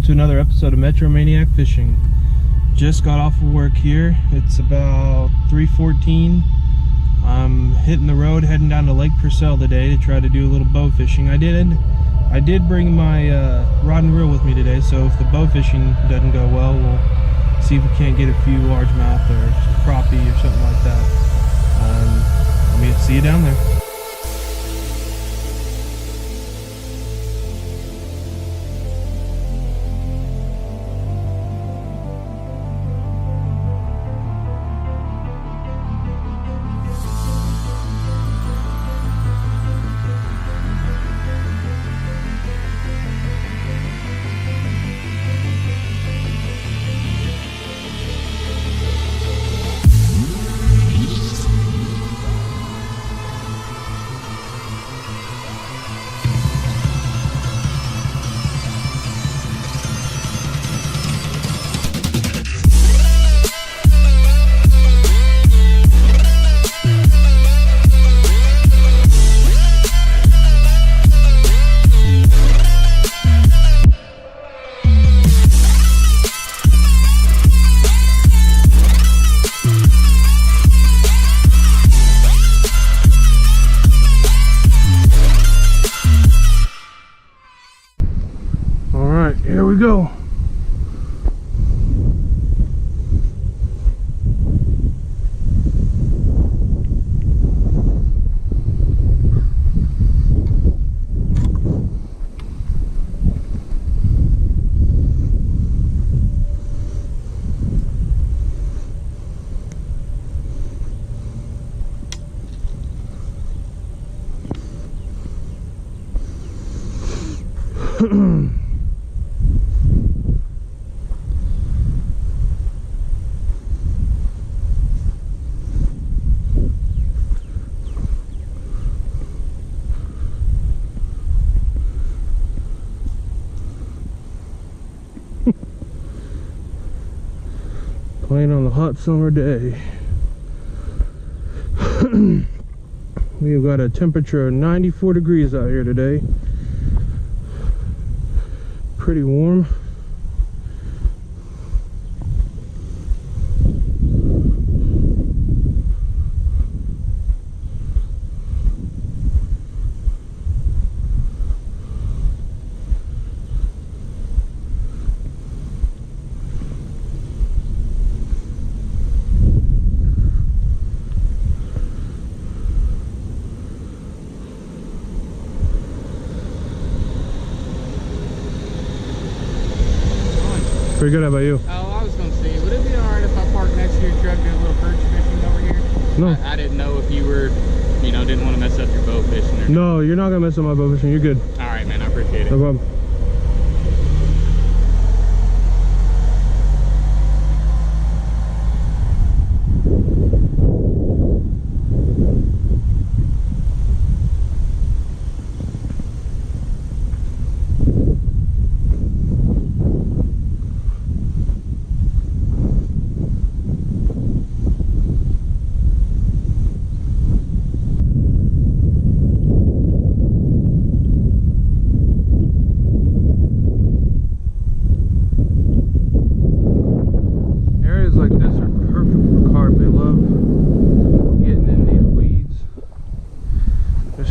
welcome to another episode of Metro Maniac Fishing. Just got off of work here. It's about 3:14. I'm hitting the road, heading down to Lake Purcell today to try to do a little bow fishing. I did bring my rod and reel with me today, so if the bow fishing doesn't go well, we'll see if we can't get a few largemouth or crappie or something like that. Let me see you down there. Here we go. Playing on the hot summer day. We've got a temperature of 94 degrees out here today. Pretty warm. Pretty good. How about you? Oh, I was going to say, would it be alright if I parked next to your truck and did a little perch fishing over here? No. I didn't know if you were, didn't want to mess up your bow fishing or No, you're not going to mess up my bow fishing. You're good. Alright, man. I appreciate it. No problem.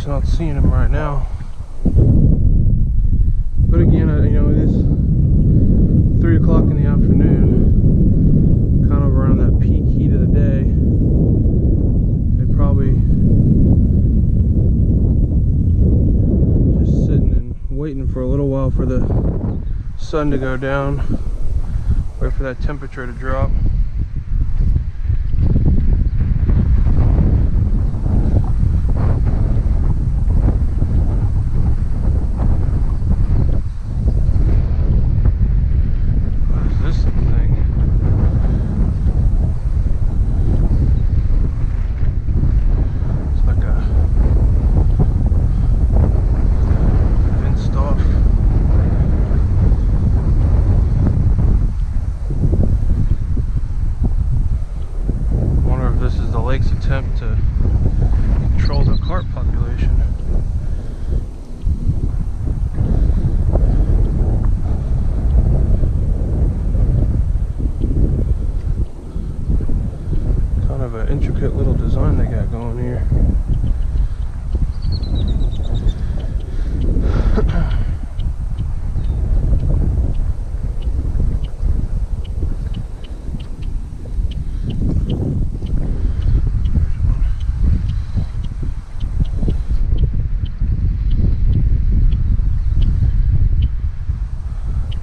Not seeing them right now, but again, it is 3 o'clock in the afternoon, kind of around that peak heat of the day. They probably just sitting and waiting for a little while for the sun to go down, wait for that temperature to drop. intricate little design they got going here.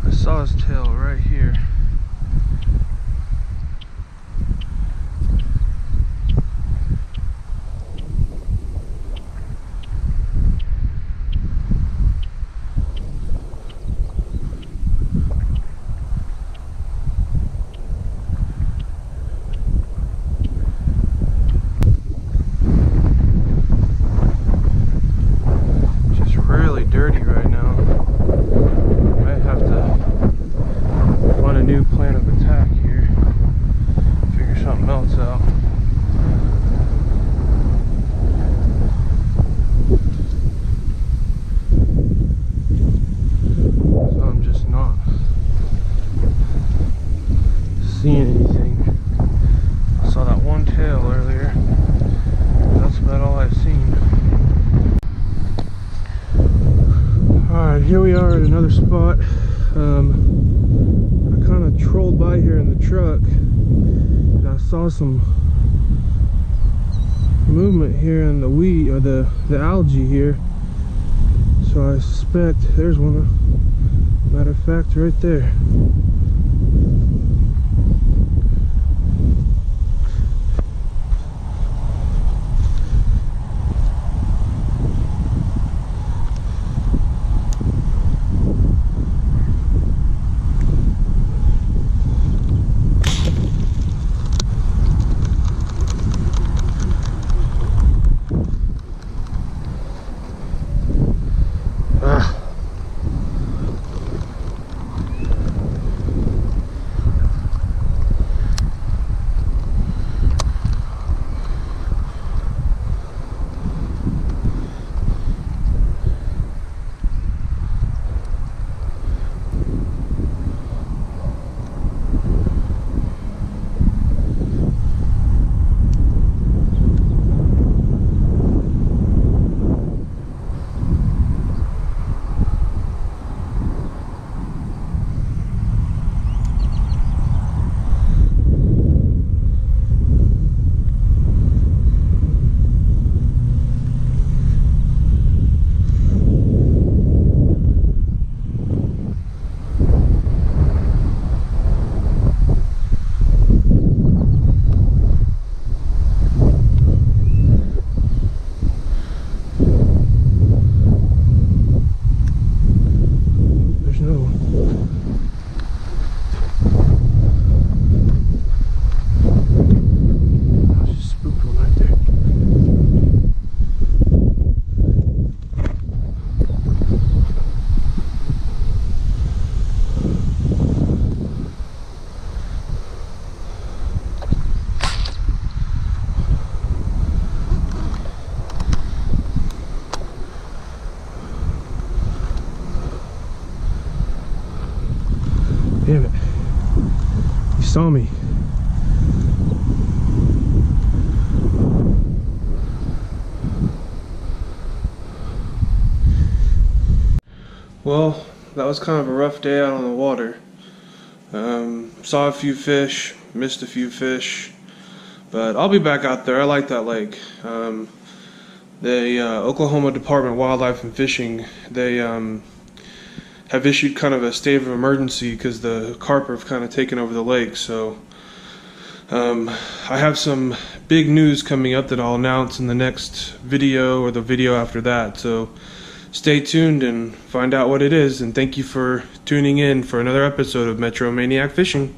I saw his tail right here. Dirty right now. Might have to find a new plan of attack here. Figure something else out. So I'm just not seeing anything. I saw that one tail earlier. That's about all I've seen. Alright, here we are at another spot. I kind of trolled by here in the truck and I saw some movement here in the weed, or the algae here. So I suspect there's one. Matter of fact, right there. Damn it. He saw me. Well, that was kind of a rough day out on the water. Saw a few fish, missed a few fish, but I'll be back out there. I like that lake. The Oklahoma Department of Wildlife and Fishing, they have issued kind of a state of emergency because the carp have kind of taken over the lake. So I have some big news coming up that I'll announce in the next video or the video after that. So stay tuned and find out what it is. And thank you for tuning in for another episode of Metro Maniac Fishing.